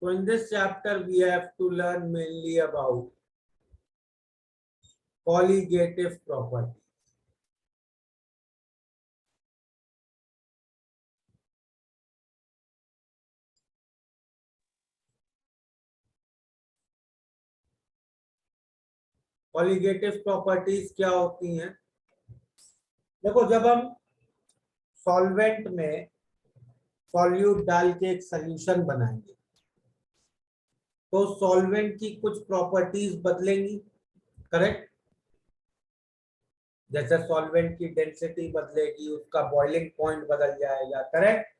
So in this chapter, we have to learn mainly about colligative property. Colligative properties क्या होती हैं? देखो, जब हम सॉल्वेंट में सॉल्यूट डाल के एक सॉल्यूशन बनाएंगे तो सॉल्वेंट की कुछ प्रॉपर्टीज बदलेंगी, करेक्ट? जैसे सॉल्वेंट की डेंसिटी बदलेगी, उसका बॉइलिंग पॉइंट बदल जाएगा, करेक्ट?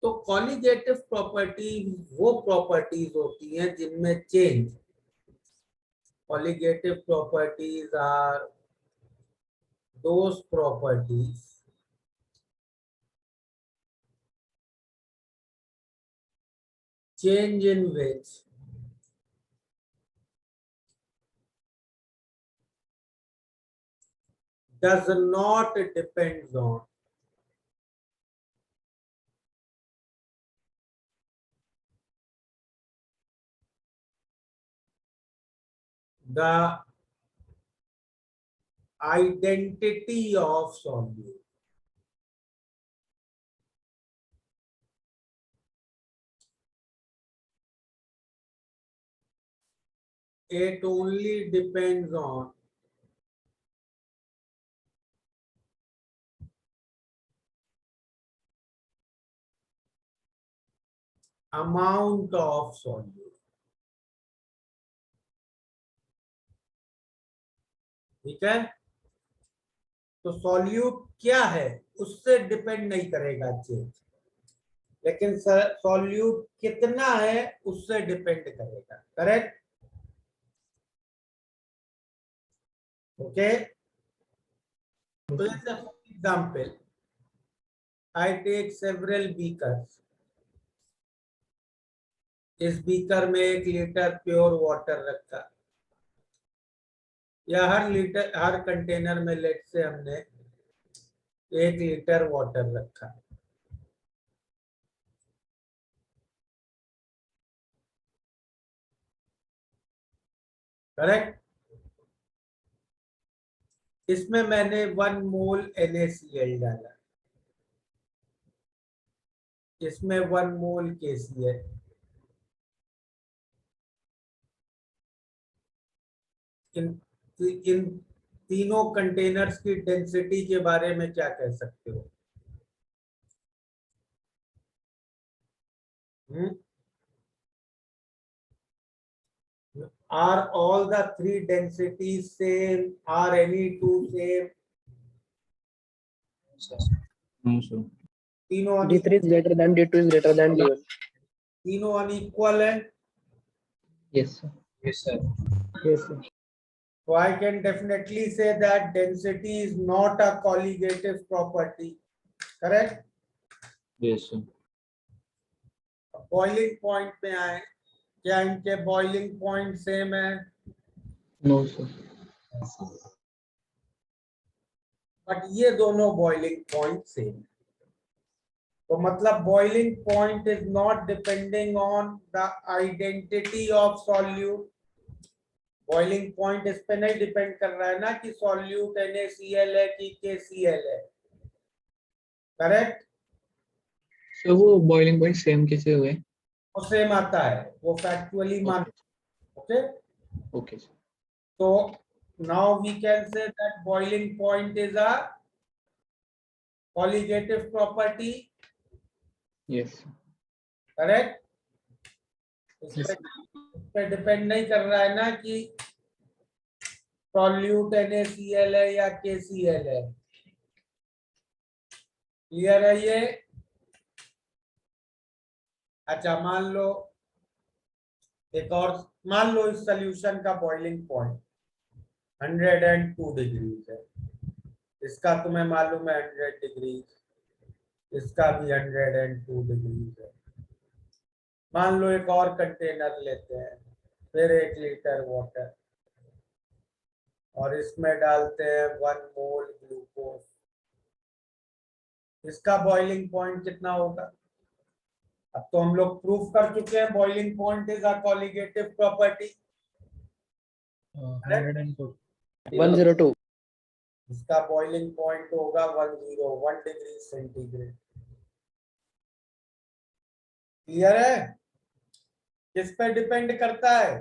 तो कॉलिगेटिव प्रॉपर्टी वो प्रॉपर्टीज होती हैं जिनमें change, colligative properties are those properties change in which does not depend on the identity of solute. It only depends on amount of solute. ठीक है? तो सॉल्यूट क्या है उससे डिपेंड नहीं करेगा चेंज, लेकिन सॉल्यूट कितना है उससे डिपेंड करेगा, करेक्ट? ओके, तो जैसे for example I take several beakers, इस बीकर में 1 लीटर प्योर वाटर रखा, या हर कंटेनर में लेट से हमने 1 लीटर वाटर रखा। करेक्ट? इसमें मैंने 1 मोल NaCl डाला, इसमें 1 मोल KCl, इन तीनों कंटेनर्स की डेंसिटी के बारे में क्या कह सकते हो? Are all the 3 densities same? Are any 2 same? No, sir. तीनों D3 is greater than D2 is greater than D1. तीनों अनइक्वल है? Yes, sir. Yes, sir. Yes, sir. So I can definitely say that density is not a colligative property, correct? Yes, sir. Boiling point में आए, क्या इनके boiling point same है? No, sir. But ये दोनों boiling point same है, तो मतलब boiling point is not depending on the identity of solute. Boiling point इस पे नहीं डिपेंड कर रहा है ना कि सॉल्यूट NaCl है कि KCl है, करेक्ट? So वो boiling point same कैसे हुए? वो सेम आता है, वो फैक्चुअली मान, okay? Okay, sir. So now we can say that boiling point is a colligative property, Yes, sir. correct? Yes. इस पे डिपेंड नहीं कर रहा है ना कि सॉल्यूट NaCl है या KCl है। क्लियर है ये? अच्छा, मान लो एक और, मान लो इस सॉल्यूशन का बॉइलिंग पॉइंट 102 डिग्रीज है, इसका तुम्हें मालूम है 100 डिग्रीज, इसका भी 102 डिग्रीज है। मान लो एक और कंटेनर लेते हैं, फिर 1 लीटर वाटर, और इसमें डालते हैं 1 मोल ग्लूकोज, इसका बॉइलिंग पॉइंट कितना होगा? अब तो हम लोग प्रूफ कर चुके हैं boiling point is a colligative property. 102. 102. इसका बॉइलिंग पॉइंट होगा 101 डिग्री सेंटीग्रेड। क्लियर है? किस पे डिपेंड करता है?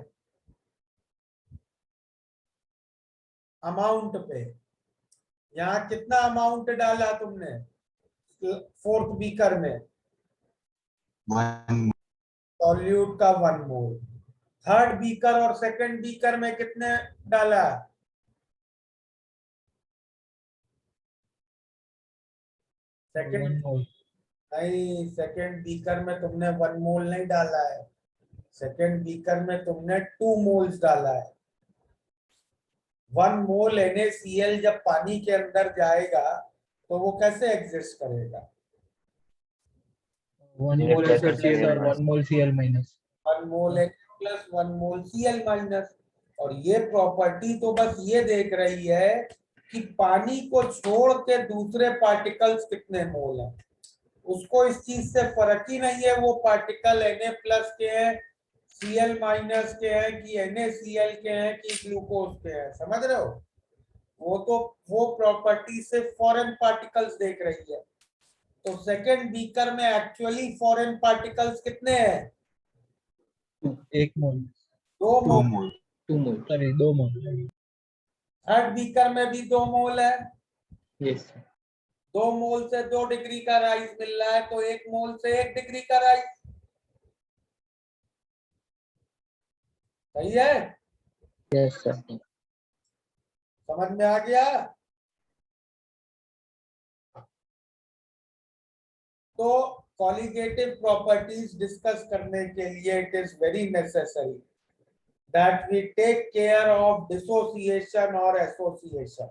अमाउंट पे। यहाँ कितना अमाउंट डाला तुमने फोर्थ बीकर में? 1 सॉल्यूट का 1 मोल। थर्ड बीकर और सेकंड बीकर में कितने डाला? Second 1 mole. नहीं, सेकंड बीकर में तुमने 1 मोल नहीं डाला है। सेकंड बीकर में तुमने 2 मोल्स डाला है। 1 मोल NaCl जब पानी के अंदर जाएगा तो वो कैसे एग्जिस्ट करेगा? 1 mole plus SO plus or 1 mole Cl minus. 1 mole Na plus 1 mole Cl minus. और ये प्रॉपर्टी तो बस ये देख रही है कि पानी को छोड़ के दूसरे पार्टिकल्स कितने मोल हैं। उसको इस चीज से फर्क ही नहीं है वो पार्टिकल Na प्लस के हैं, Cl माइनस के हैं कि NaCl के हैं कि ग्लूकोज के हैं। समझ रहे हो? वो तो वो प्रॉपर्टी से फॉरेन पार्टिकल्स देख रही है। तो सेकंड बीकर में एक्चुअली फॉरेन पार्टिकल्स कितने हैं? 1 mole. 2 2 मोल। मोल 2 mole. Sorry, 2 mole. Third beaker में भी 2 मोल है। Yes, sir. 2 मोल से 2 डिग्री का राइज मिल रहा है तो 1 मोल से 1 डिग्री का राइज। सही है? Yes, sir. समझ में आ गया? तो कॉलिगेटिव प्रॉपर्टीज डिस्कस करने के लिए it is very necessary that we take care of dissociation और एसोसिएशन।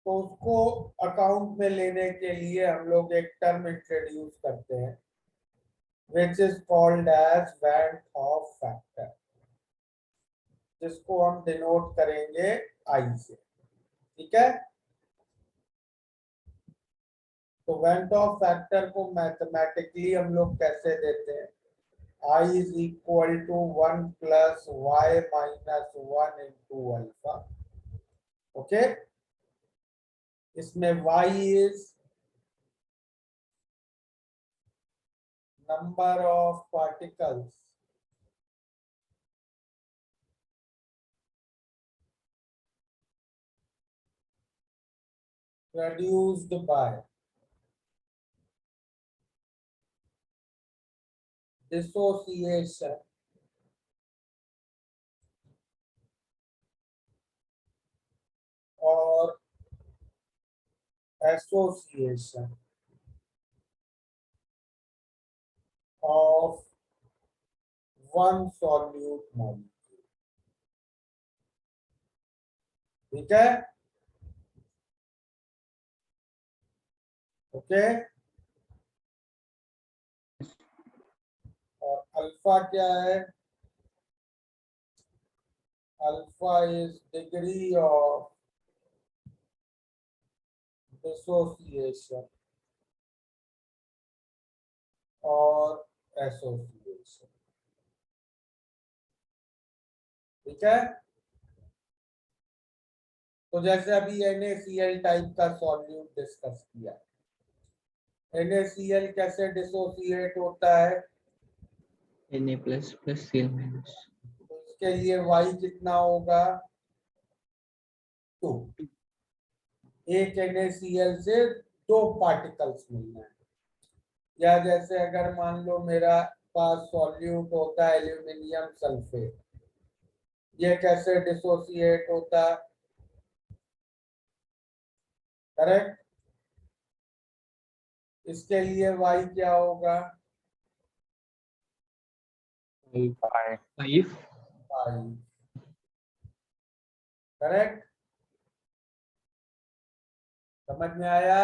तो उसको अकाउंट में लेने के लिए हम लोग एक टर्म इंट्रोड्यूस करते हैं which is called as Van Hoff factor, जिसको हम डिनोट करेंगे I से। ठीक है? तो वैन हॉफ फैक्टर को मैथमेटिकली हम लोग कैसे देते हैं? I is equal to 1 plus y minus 1 into alpha. Okay? इसमें y is number of particles produced by dissociation or association of one solute molecule. ठीक है? ओके? और अल्फा क्या है? Alpha is degree of dissociation और association. ठीक है? तो जैसे अभी NaCl टाइप का सॉल्यूट डिस्कस किया, NaCl कैसे डिसोसिएट होता है? Na plus plus Cl minus. तो इसके लिए y कितना होगा? 2। एक NaCl से 2 पार्टिकल्स मिलना है। या जैसे अगर मान लो मेरा पास सॉल्यूट होता है एल्यूमिनियम सल्फेट, ये कैसे डिसोसिएट होता? करेक्ट? इसके लिए y क्या होगा? 5. 5। करेक्ट? समझ में आया?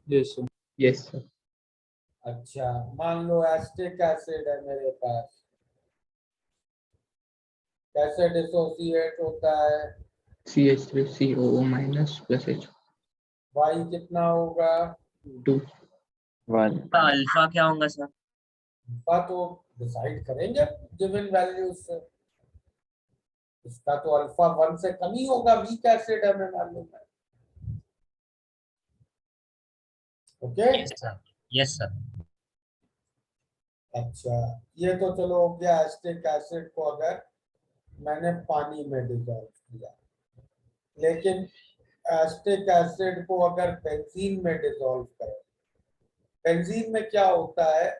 Yes, sir. Yes, sir. अच्छा, मान लो एसिटिक एसिड है मेरे पास, कैसे डिसोसिएट होता है? CH3COO minus plus H. y कितना होगा? 2. 1 अल्फा क्या होगा सर? अल्फा तो डिसाइड करेंगे गिवन वैल्यूज से। इसका तो अल्फा 1 से कम ही होगा, वीक एसिड हमें मालूम है। Okay yes sir, yes sir. अच्छा, ये तो चलो हो गया एसिटिक एसिड को अगर मैंने पानी में डिसॉल्व किया, लेकिन एसिटिक एसिड को अगर बेंजीन में डिसॉल्व करें, बेंजीन में क्या होता है,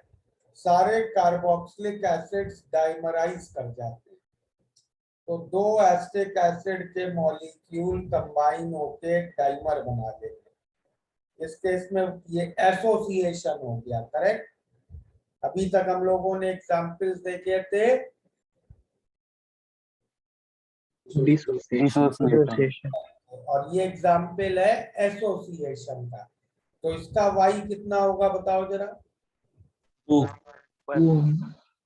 सारे कार्बोक्सिलिक एसिड्स डाइमराइज कर जाते हैं, तो दो एसिटिक एसिड के मॉलिक्यूल कंबाइन होके डाइमर बना देते हैं। इस केस में ये एसोसिएशन हो गया, करेक्ट। अभी तक हम लोगों ने एग्जाम्पल्स देखे थे डिसोसिएशन। और ये एग्जाम्पल है एसोसिएशन का। तो इसका वाई कितना होगा बताओ जरा। 1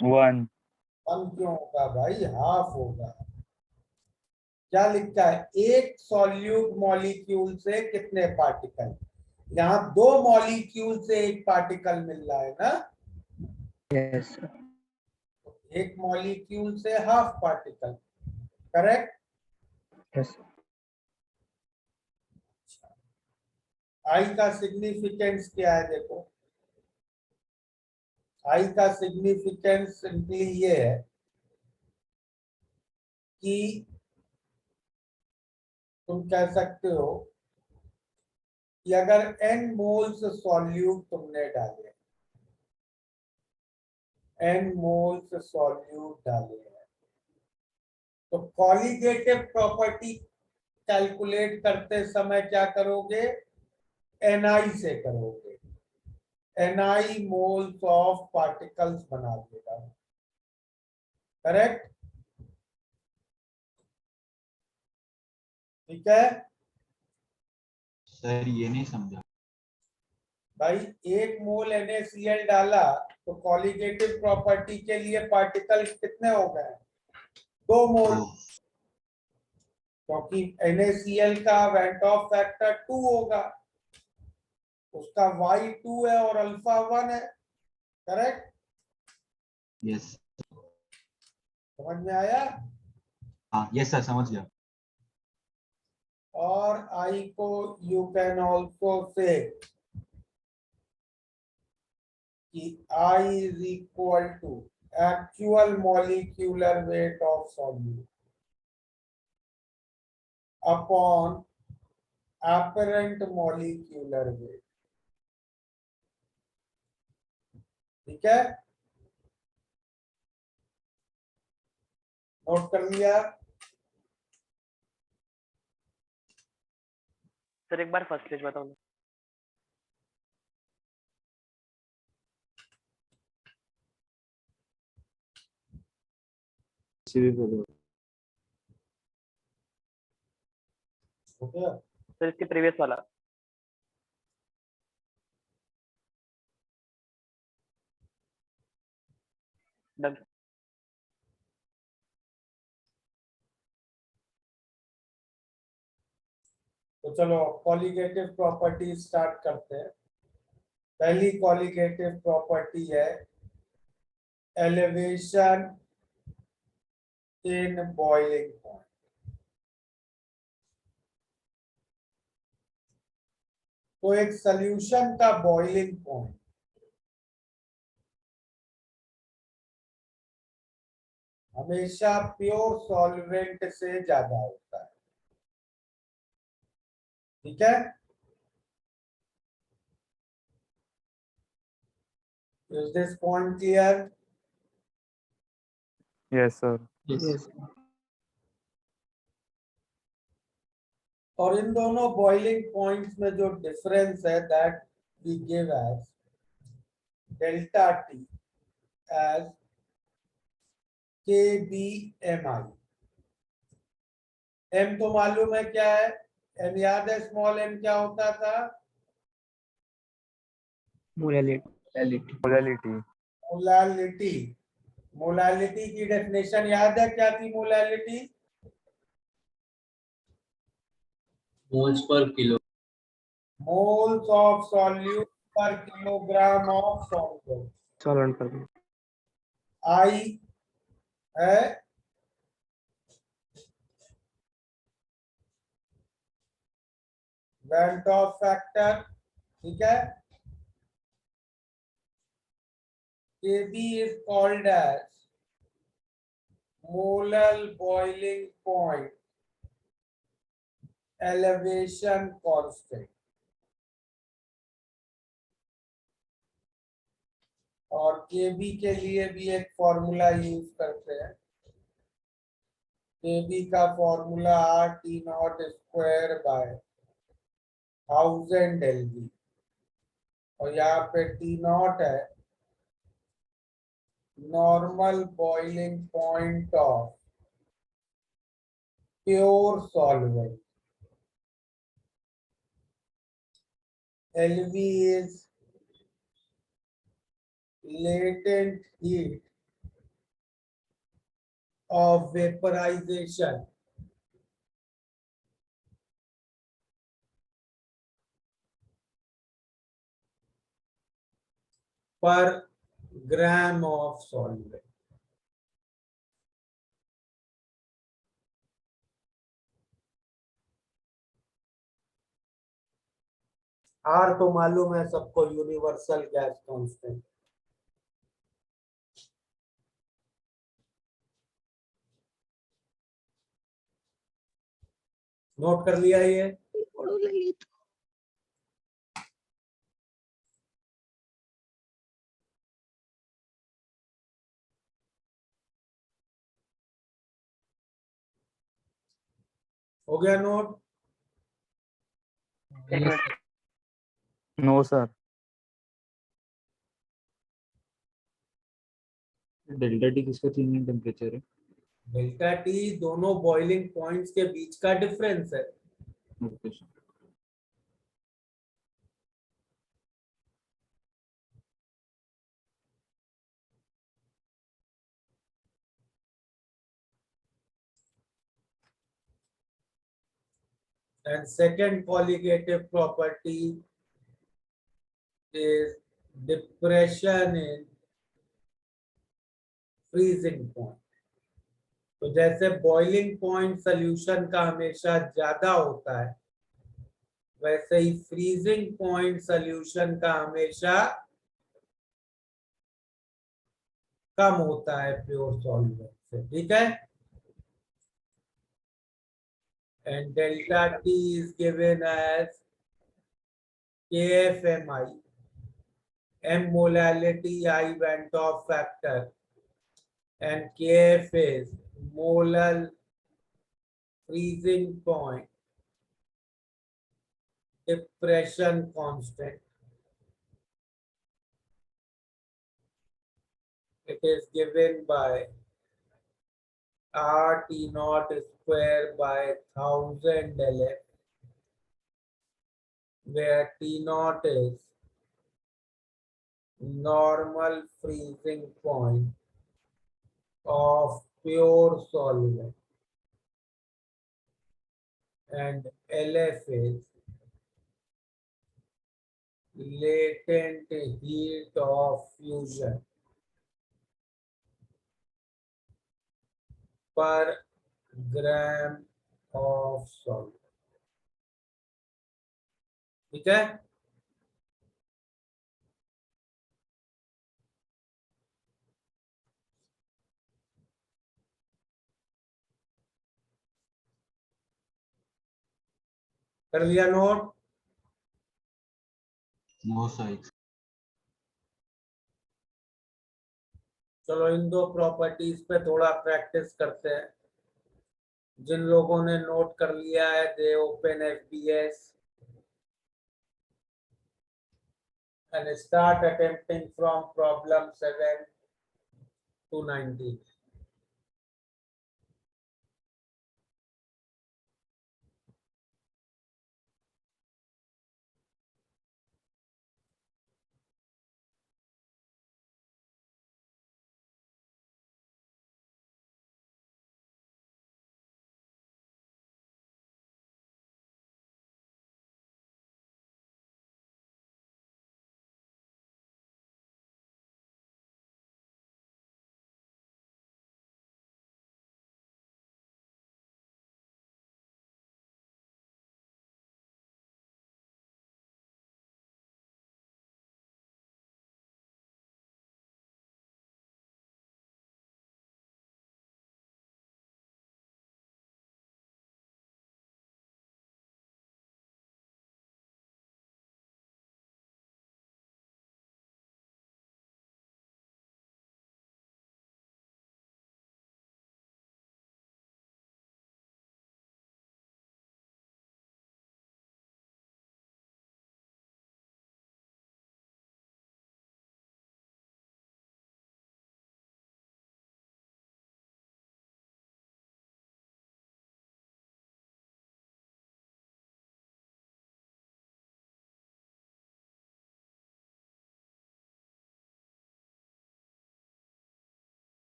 1 क्यों होगा भाई, हाफ होगा। क्या लिखा है, एक सॉल्यूट मॉलिक्यूल से कितने पार्टिकल, यहाँ दो मॉलिक्यूल से एक पार्टिकल मिल रहा है ना, Yes, sir. एक मॉलिक्यूल से half particle, correct. Yes, sir. आई का सिग्निफिकेंस क्या है, देखो आई का सिग्निफिकेंस सिंपली ये है कि तुम कह सकते हो कि अगर n मोल्स सॉल्यूट तुमने डाले, n मोल्स सॉल्यूट डाले हैं, तो कॉलिगेटिव प्रॉपर्टी कैलकुलेट करते समय क्या करोगे, ni से करोगे, ni मोल्स ऑफ पार्टिकल्स बना देगा, करेक्ट। ठीक है सर, ये नहीं समझा। भाई, 1 मोल NaCl डाला तो कॉलिगेटिव प्रॉपर्टी के लिए पार्टिकल कितने हो गए, 2 मोल, क्योंकि NaCl का वेंट ऑफ फैक्टर 2 होगा, उसका Y2 है और अल्फा 1 है, करेक्ट। यस। समझ में आया। हाँ, यस सर, समझ गया। और I को यू कैन ऑल्सो से कि I is equal to actual molecular weight of solute upon apparent molecular weight। ठीक है, नोट कर लिया। सर एक बार फर्स्ट पेज बताओ ना। हो गया। सर इसके प्रीवियस वाला। डन। तो चलो कॉलिगेटिव प्रॉपर्टी स्टार्ट करते हैं। पहली कॉलिगेटिव प्रॉपर्टी है एलिवेशन इन बॉइलिंग पॉइंट। तो एक सॉल्यूशन का बॉइलिंग पॉइंट हमेशा प्योर सॉल्वेंट से ज्यादा होता है, ठीक है। Is this point clear? Yes, sir. Yes. और इन दोनों बॉइलिंग पॉइंट्स में जो डिफरेंस है that we give as delta T as KBMI। m तो मालूम है क्या है, m याद है, स्मॉल m क्या होता था, Modality. मोलालिटी। मोलालिटी की डेफिनेशन याद है क्या थी, molality Moles per kilo. Moles of solute per kilogram of solvent. Solvent per kilo. आई है वेंट ऑफ फैक्टर, ठीक है। Kb is called as molar boiling point elevation constant, और Kb के लिए भी एक फॉर्मूला यूज करते हैं। Kb का formula R T not square by 1000 LV, और यहाँ पे टी नॉट है normal boiling point of pure solvent, LV is latent heat of vaporization per gram of solvent। R तो मालूम है सबको, यूनिवर्सल गैस कांस्टेंट। नोट कर लिया ये? हो गया नोट? एक minute. No, sir. Delta T किसका चेंज इन टेम्परेचर है? डेल्टा टी दोनों बॉइलिंग पॉइंट्स के बीच का डिफरेंस है। Okay sir. And second colligative property is depression in freezing point। तो जैसे बॉइलिंग पॉइंट सोल्यूशन का हमेशा ज्यादा होता है, वैसे ही फ्रीजिंग पॉइंट सोल्यूशन का हमेशा कम होता है प्योर सॉल्वेंट से, ठीक है। And delta T is given as KFMI, M molality, I went off factor, and Kf is molar freezing point depression constant. It is given by R T naught square by 1000 LF, where T naught is normal freezing point of pure solvent, and LF is latent heat of fusion per gram of solvent, ठीक है। कर लिया note? No, sir. चलो इन दो properties पे थोड़ा practice करते हैं। जिन लोगों ने नोट कर लिया है, दे open FBS and start attempting from problem 7 to 19।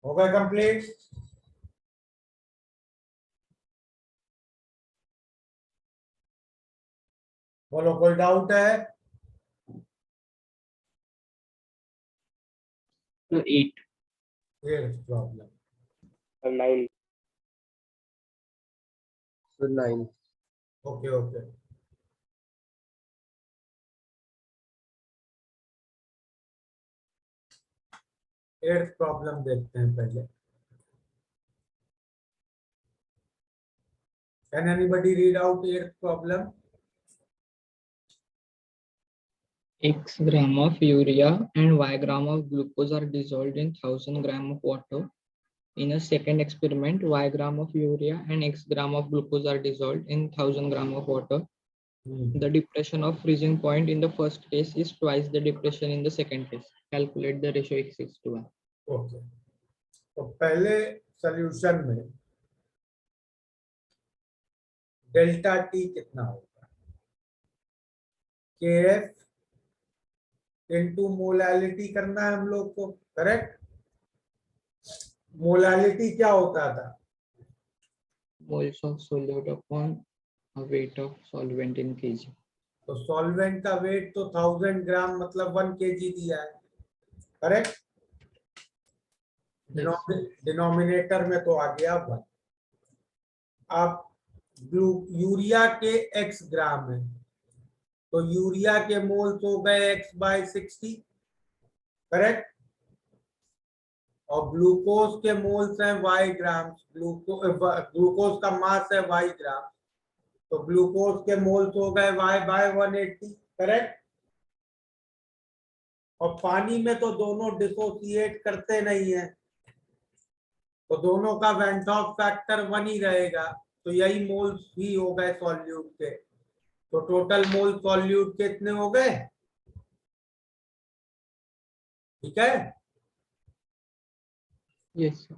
हो गए कंप्लीट? बोलो, कोई डाउट है? तो 8. Problem 9. So 9. Okay okay. Eighth problem देखते हैं पहले। Can anybody read out eighth problem? X gram of urea and Y gram of glucose are dissolved in 1000 gram of water. In a second experiment, Y gram of urea and X gram of glucose are dissolved in 1000 gram of water. The depression of freezing point in the first case is twice the depression in the second case. Calculate the ratio X6:1. Okay, तो पहले solution में delta T कितना होगा? KF into molality करना है हम लोग को, करेक्ट? मोलालिटी क्या होता था? Moles of solute upon a weight of solvent in kg. तो सॉल्वेंट का वेट तो 1000 ग्राम मतलब 1 kg दिया है, करेक्ट? डिनोमिनेटर में तो आ गया 1। अब यूरिया के x ग्राम है, तो यूरिया के मोल्स हो गए x/60, करेक्ट? और ग्लूकोज के मोल्स हैं y ग्राम। ग्लूकोज का मास है y ग्राम, तो ग्लूकोज के मोल्स हो गए y/180, करेक्ट? और पानी में तो दोनों डिसोसिएट करते नहीं है, तो दोनों का वेंट ऑफ फैक्टर 1 ही रहेगा, तो यही मोल्स ही हो गए सॉल्यूट के। तो टोटल मोल सॉल्यूट कितने हो गए? ठीक है। Yes, sir.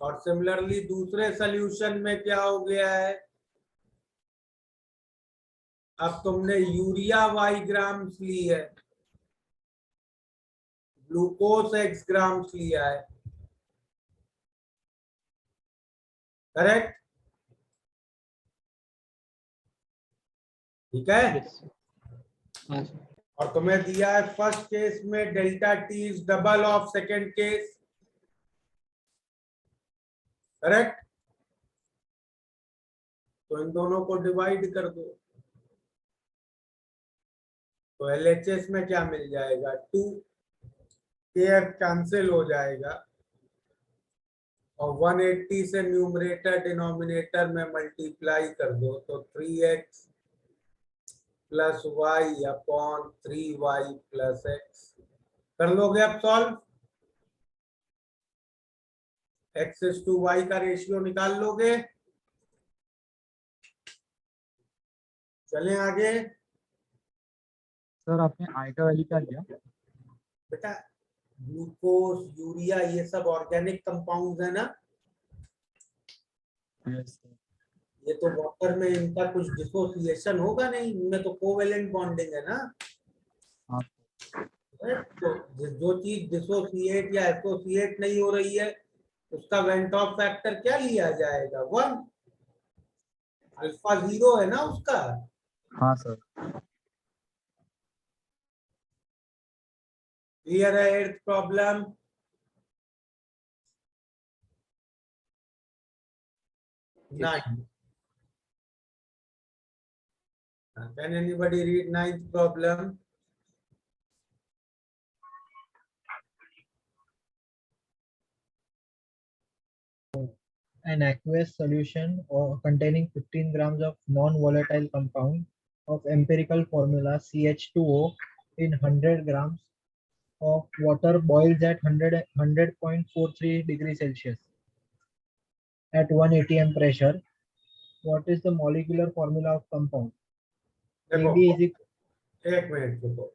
और सिमिलरली दूसरे सॉल्यूशन में क्या हो गया है? अब तुमने यूरिया y ग्राम्स ली है, ग्लूकोज x ग्राम्स लिया है, करेक्ट? ठीक है। Yes, sir. हाँ, sir. और तुम्हें दिया है फर्स्ट केस में delta T is double of second case, correct? तो इन दोनों को डिवाइड कर दो, तो LHS में क्या मिल जाएगा? 2, KF कैंसिल हो जाएगा, और 180 से न्यूमरेटर डिनोमिनेटर में मल्टीप्लाई कर दो, तो 3x plus y upon 3y plus x। कर लोगे अब सॉल्व? x/y का रेशियो निकाल लोगे? चलें आगे। सर आपने आई का वैल्यू क्या दिया? बेटा ग्लूकोज, यूरिया, ये सब ऑर्गेनिक कंपाउंड्स है ना, ये तो वाटर में इनका कुछ डिसोसिएशन होगा नहीं, इनमें तो कोवेलेंट बॉन्डिंग है ना। हाँ। तो जो चीज डिसोसिएट या एसोसिएट नहीं हो रही है, उसका वेंट ऑफ फैक्टर क्या लिया जाएगा? 1। अल्फा 0 है ना उसका। हाँ सर। क्लियर है eighth problem? Nine. Can anybody read ninth problem? An aqueous solution or containing 15 grams of non-volatile compound of empirical formula CH2O in 100 grams of water boils at 100.43 degrees Celsius at 1 atm pressure. What is the molecular formula of compound? देखो, AB is equal, एक minute रुको।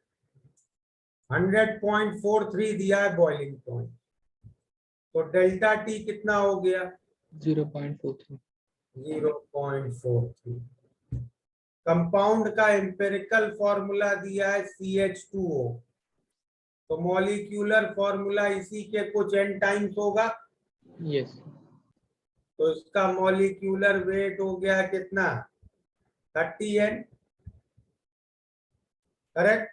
100.43 दिया है boiling point, तो delta T कितना हो गया? 0.43. 0.43। Compound का एम्पिरिकल फॉर्मूला दिया है CH2O, तो मॉलिक्यूलर फॉर्मूला इसी के कुछ n टाइम्स होगा, Yes. तो इसका मॉलिक्यूलर वेट हो गया कितना 30n, करेक्ट।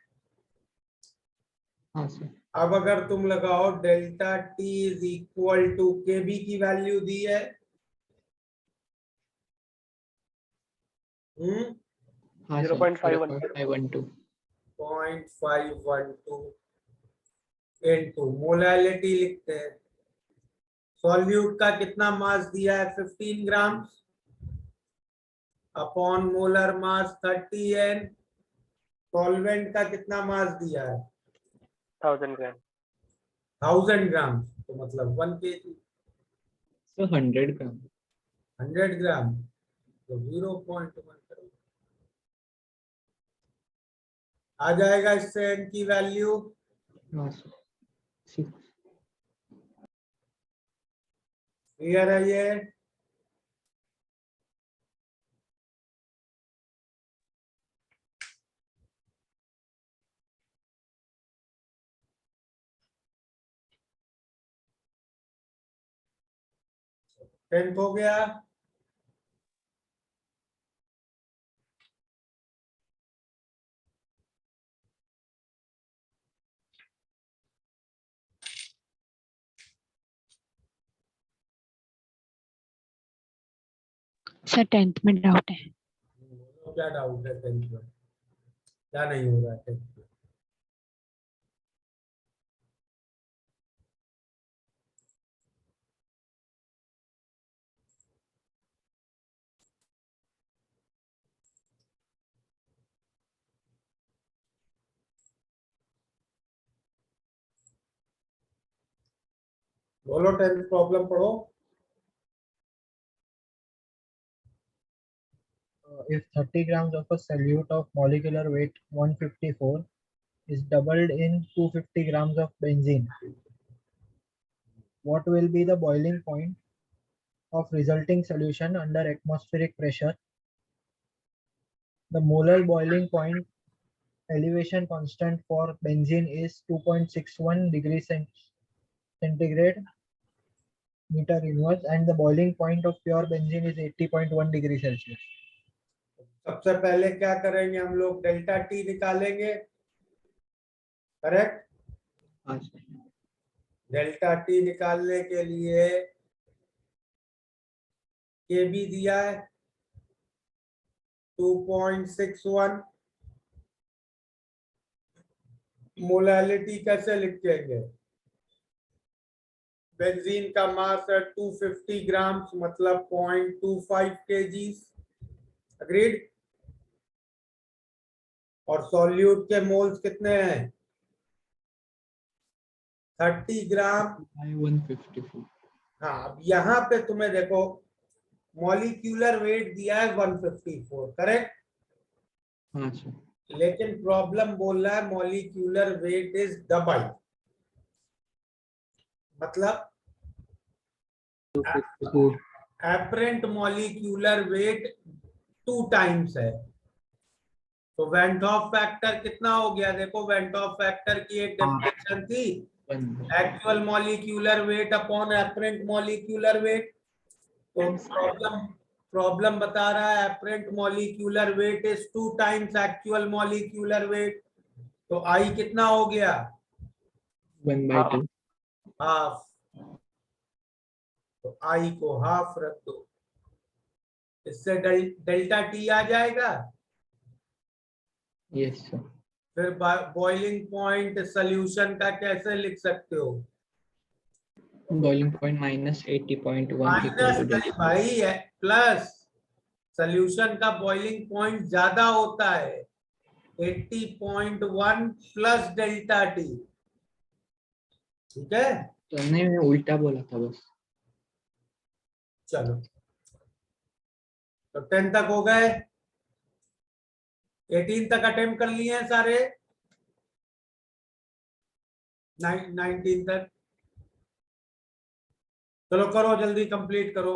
हाँ सर। अब अगर तुम लगाओ delta T is equal to K B की वैल्यू दी है, हाँ सर 0.512 0.512 0.512 इनटू मोलैलिटी लिखते हैं। सॉल्यूट का कितना मास दिया है 15 ग्राम upon molar mass 30n। Solvent का कितना मास दिया है 1000 ग्राम 1000 ग्राम, तो मतलब 1 kg। So 100 ग्राम। 100 ग्राम तो 0.1 करो, आ जाएगा इससे n की वैल्यू हाँ सर 6। क्लियर है ये। टेंथ हो गया। सर 10th में डाउट है। क्या डाउट है टेंथ में, क्या नहीं हो रहा है टेंथ में? बोलो टेंथ प्रॉब्लम पढ़ो। If 30 grams of a solute of molecular weight 154 is doubled in 250 grams of benzene, what will be the boiling point of resulting solution under atmospheric pressure? The molar boiling point elevation constant for benzene is 2.61 degrees centigrade meter inverse, and the boiling point of pure benzene is 80.1 degrees Celsius. सबसे पहले क्या करेंगे हम लोग, delta T निकालेंगे, correct. हाँ sir. Delta T निकालने के लिए के बी दिया है 2.61। मोलैलिटी कैसे लिखेंगे, बेंजीन का मास है 250 ग्राम मतलब 0.25 kgs, अग्रीड। और सॉल्यूट के मोल्स कितने हैं 30 ग्राम। 154। हाँ, अब यहाँ पे तुम्हें देखो मॉलिक्यूलर वेट दिया है 154, करेक्ट। हाँ सर। लेकिन प्रॉब्लम बोल रहा है मॉलिक्यूलर वेट इज डबल, मतलब 254। एपरेंट मॉलिक्यूलर वेट 2 टाइम्स है। तो वेंट ऑफ फैक्टर कितना हो गया, देखो वेंट ऑफ फैक्टर की एक डेफिनेशन थी, actual molecular weight upon apparent molecular weight. तो प्रॉब्लम बता रहा है apparent molecular weight is 2 times actual molecular weight, तो आई कितना हो गया 1/2। हाफ, तो आई को हाफ रख दो, इससे डेल्टा टी आ जाएगा। Yes sir. फिर बॉइलिंग पॉइंट सोल्यूशन का कैसे लिख सकते हो, boiling point -80.1 equal minus two नहीं भाई है, प्लस सोल्यूशन का बॉइलिंग पॉइंट ज्यादा होता है 80.1 प्लस डेल्टा टी, ठीक है। तो नहीं, मैं उल्टा बोला था बस। चलो तो 10 तक हो गए, 18 तक अटेम्प्ट कर लिए हैं सारे, 19 तक। चलो करो जल्दी कंप्लीट करो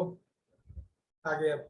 आगे अब।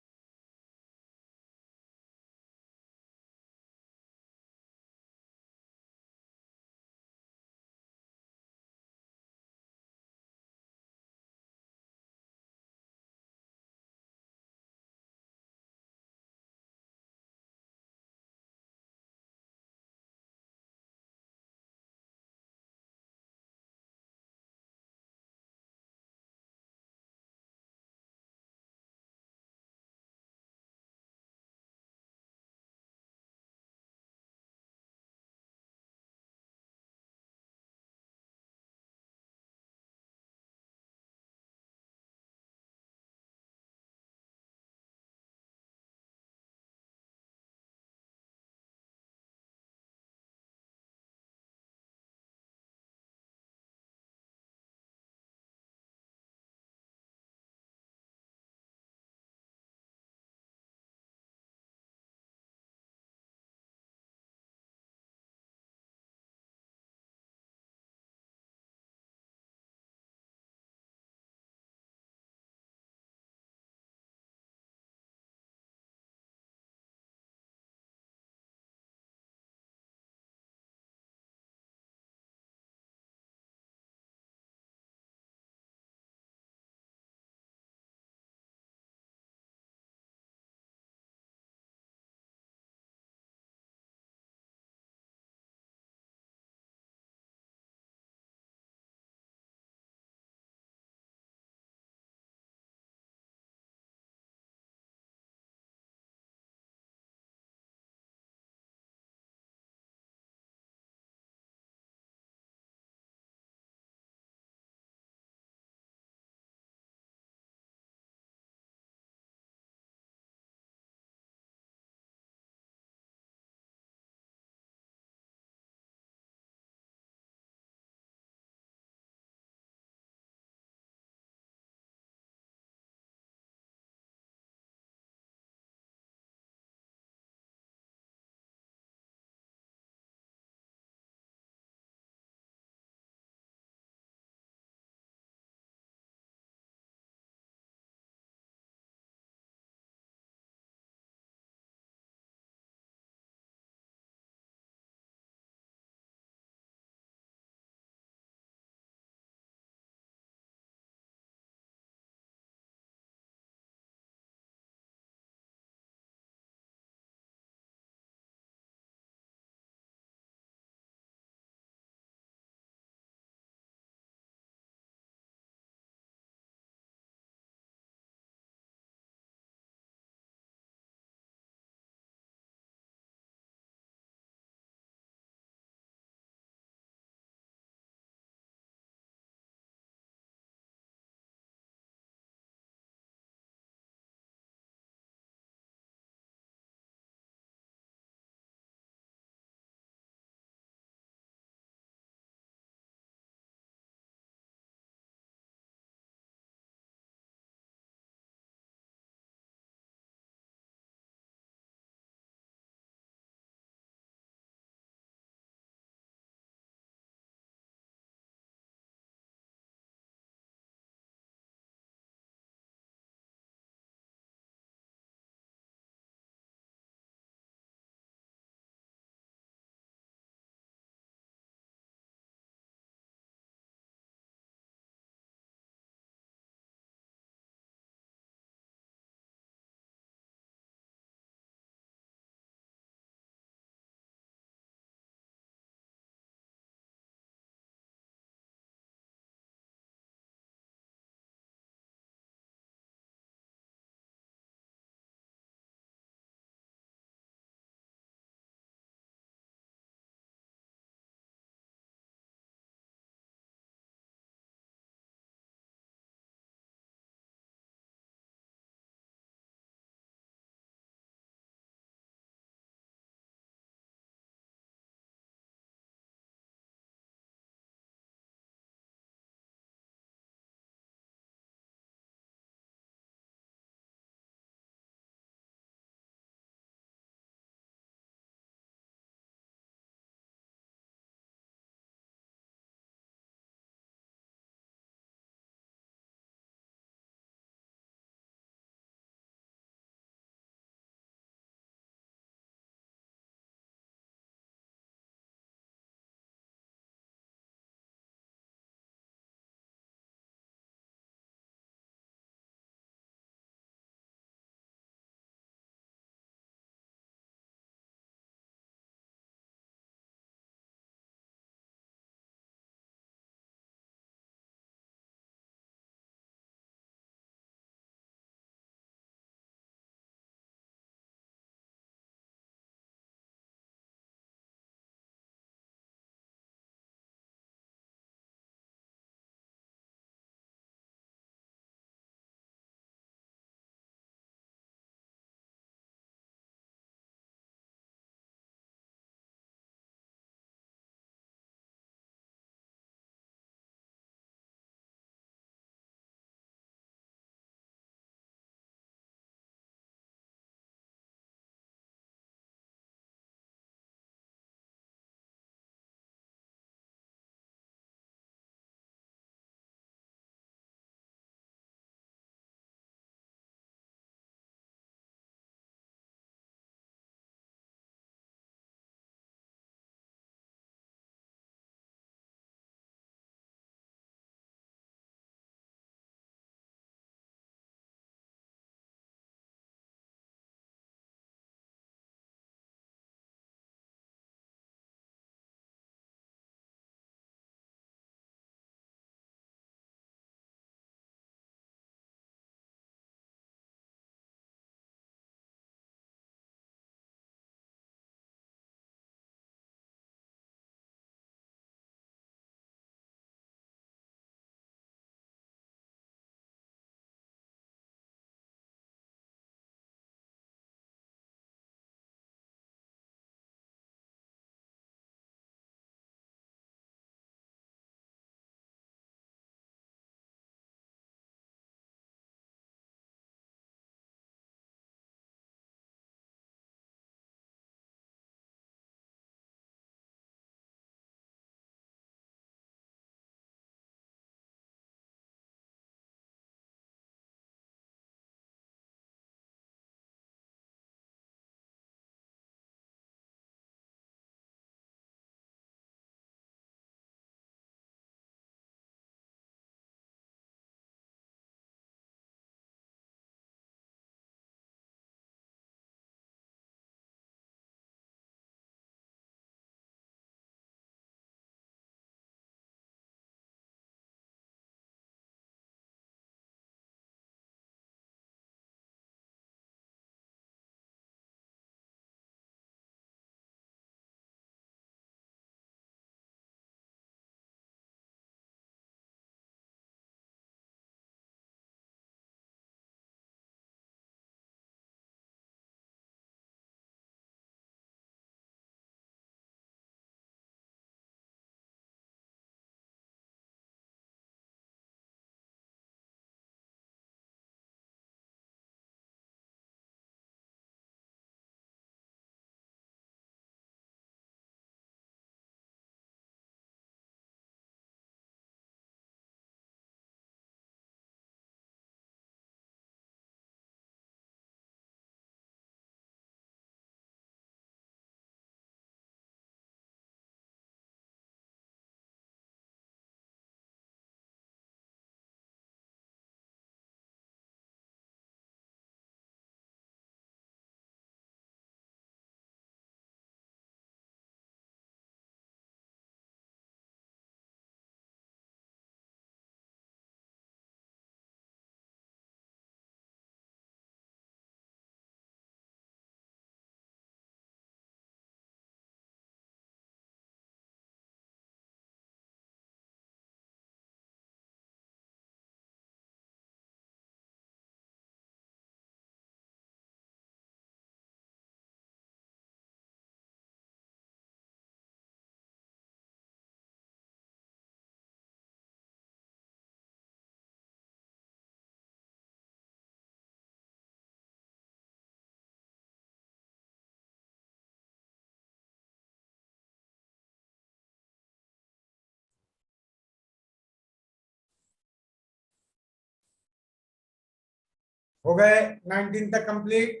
हो गए 19 तक कंप्लीट।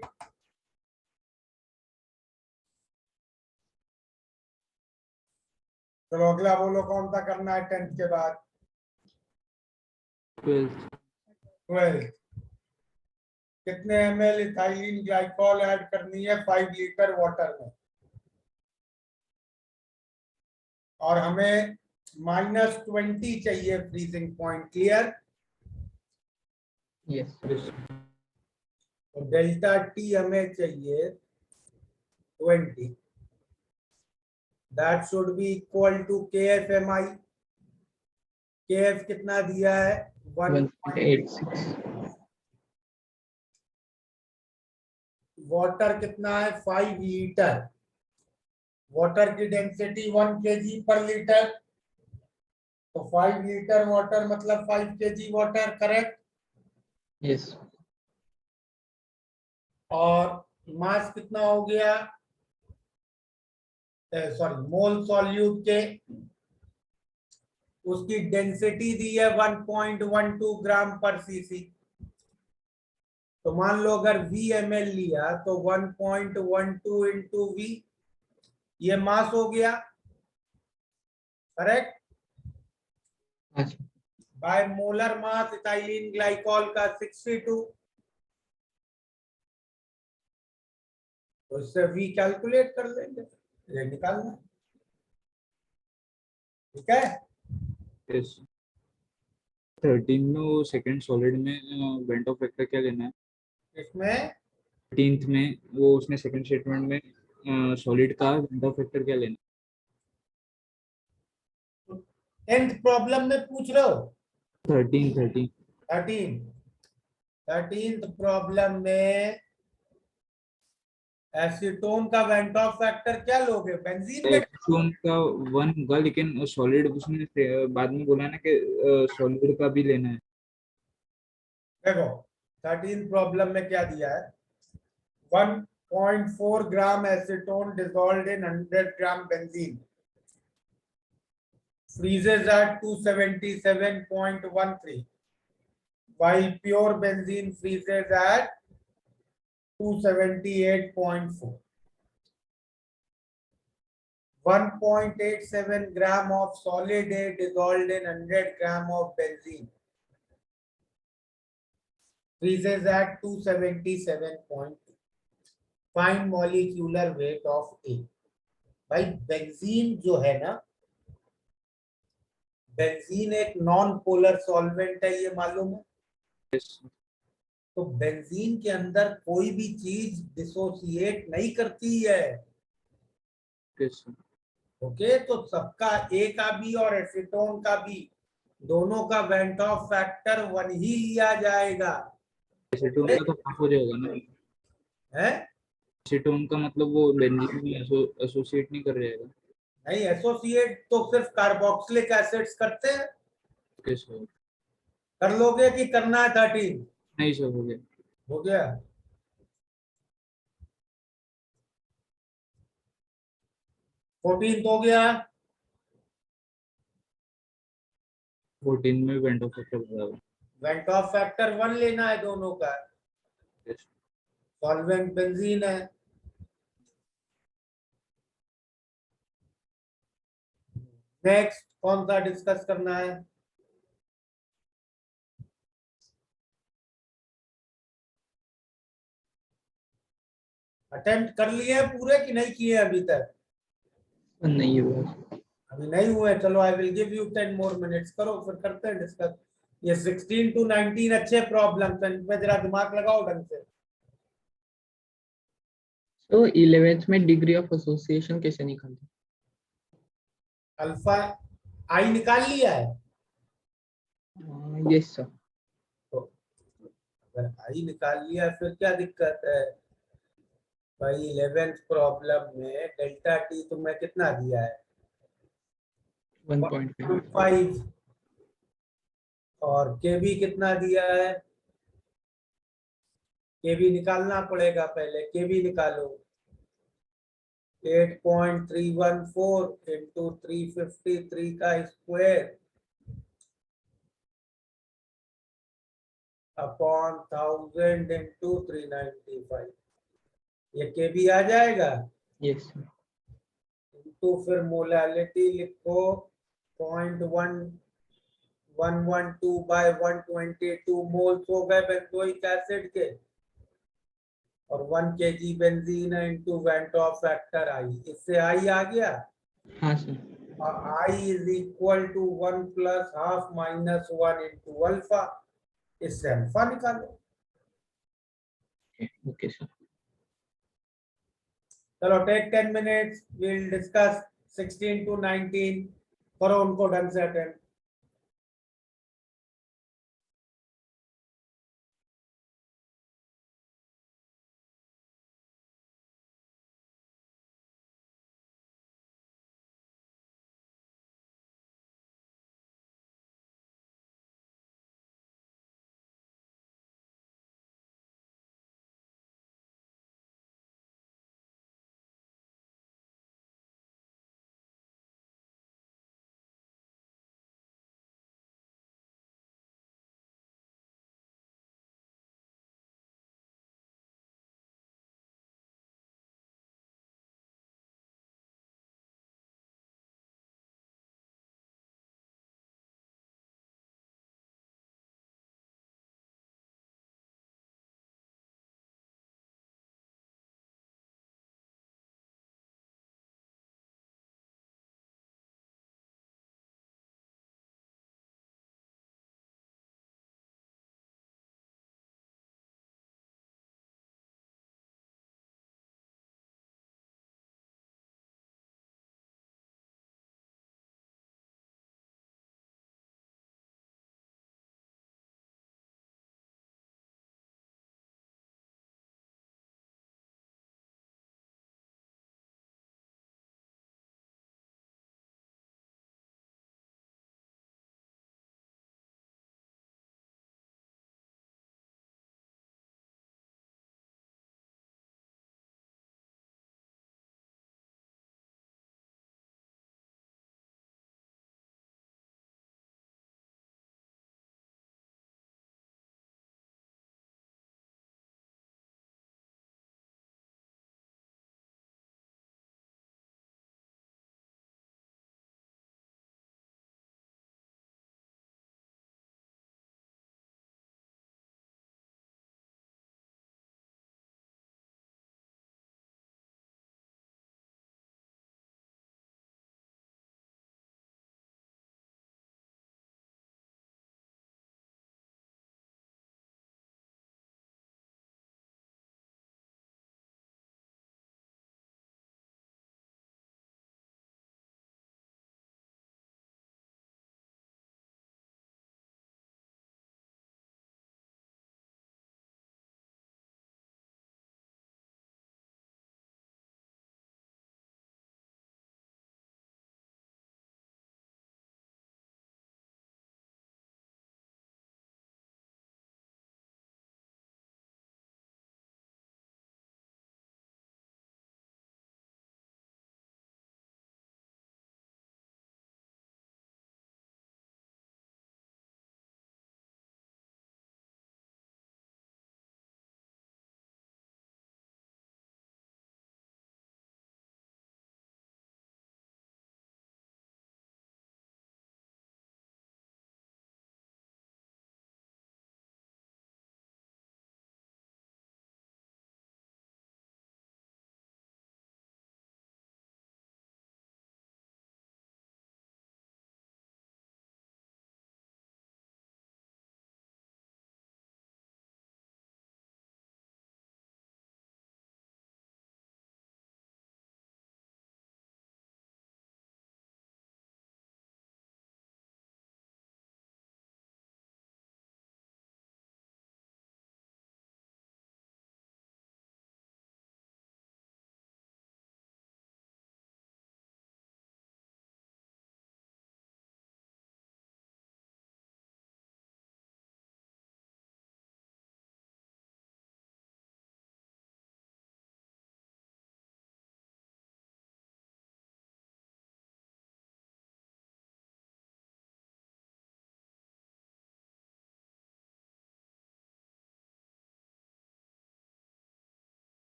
चलो अगला बोलो कौन सा करना है 10th के बाद। 12th 12th। कितने ml इथाइलिन ग्लाइकॉल ऐड करनी है 5 लीटर वाटर में, और हमें -20 चाहिए फ्रीजिंग पॉइंट। क्लियर? Yes. तो डेल्टा टी हमें चाहिए 20, that should be equal to KFMI। KF कितना दिया है 1.86. वाटर कितना है 5 लीटर। वाटर की डेंसिटी 1 kg पर लीटर, तो 5 लीटर वाटर मतलब 5 kg वाटर। करेक्ट? Yes. और मास कितना हो गया, सॉरी मोल सॉल्यूट के, उसकी डेंसिटी दी है 1.12 ग्राम पर सीसी। तो मान लो अगर VML लिया तो 1.12 इंटू V, ये मास हो गया। करेक्ट? अच्छा. By molar mass ethylene glycol का 62, तो इससे V कैलकुलेट कर लेंगे, ये निकालना। ठीक है? yes 13 में वो सेकंड सॉलिड में वेंट ऑफ वेक्टर क्या लेना है? इसमें 13th में वो उसने सेकंड स्टेटमेंट में सॉलिड का वेंट ऑफ वेक्टर क्या लेना 10th प्रॉब्लम में पूछ रहे हो। है? 13 13th प्रॉब्लम में एसीटोन का वेंट ऑफ फैक्टर क्या लोगे, बेंजीन में? एसीटोन का 1 होगा, लेकिन सॉलिड उसने बाद में बोला ना कि सॉलिड का भी लेना है। देखो 13th प्रॉब्लम में क्या दिया है, 1.4 gram acetone dissolved in 100 gram benzene freezes at 277.13, while pure benzene freezes at 278.4. 1.87 gram of solid A dissolved in 100 gram of benzene freezes at 277.2. Find molecular weight of A. भाई benzene जो है ना, benzene एक non polar solvent है, ये मालूम है? yes तो बेंजीन के अंदर कोई भी चीज डिसोसिएट नहीं करती है। yes ओके, तो सबका ए का भी और एसीटोन का भी, दोनों का वेंट ऑफ फैक्टर 1 ही लिया जाएगा। एसीटोन का तो हाफ हो जाएगा ना। है? एसीटोन का मतलब वो बेंजीन में एसोसिएट नहीं कर जाएगा। नहीं, एसोसिएट तो सिर्फ कार्बोक्सिलिक एसिड्स करते हैं। yes sir कर लोगे कि करना है 13? नहीं सर हो गया। हो गया। फोर्टीन हो गया। 14 में वेंट ऑफ वेक्टर बराबर वेंट ऑफ फैक्टर 1 लेना है दोनों का। yes सॉल्वेंट बेंजीन है। नेक्स्ट कौन सा डिस्कस करना है? अटेम्प्ट कर लिए हैं पूरे कि नहीं किए अभी तक? नहीं हुआ. अभी नहीं हुए, चलो I will give you 10 more minutes, करो फिर करते हैं डिस्कस। ये 16 to 19 अच्छे प्रॉब्लम्स हैं, इनमें जरा दिमाग लगाओ ढंग से। So 11th में डिग्री ऑफ एसोसिएशन कैसे निकालते? अल्फा आई निकाल लिया है? Yes sir. तो अगर आई निकाल लिया है, फिर क्या दिक्कत है भाई? 11th प्रॉब्लम में डेल्टा टी तुम्हें कितना दिया है? 1.5. 5, और के बी कितना दिया है? के बी निकालना पड़ेगा, पहले के बी निकालो। 8.314 इंटू 353 का स्क्वायर अपॉन 1000 इंटू 395, ये kb आ जाएगा। Yes, sir. इंटू फिर मोलालिटी लिखो 0.1112 बाय 122 मोल्स हो गए बेंजोइक एसिड के, और 1 kg बेंजीन है इंटू वेंटॉफ फैक्टर आई, इससे आई आ गया। हाँ sir. I is equal to 1 plus half minus 1 into alpha, इससे अल्फा निकालो। Okay, sir. चलो take 10 minutes, will discuss 16 to 19, करो उनको ढंग से अटेंड।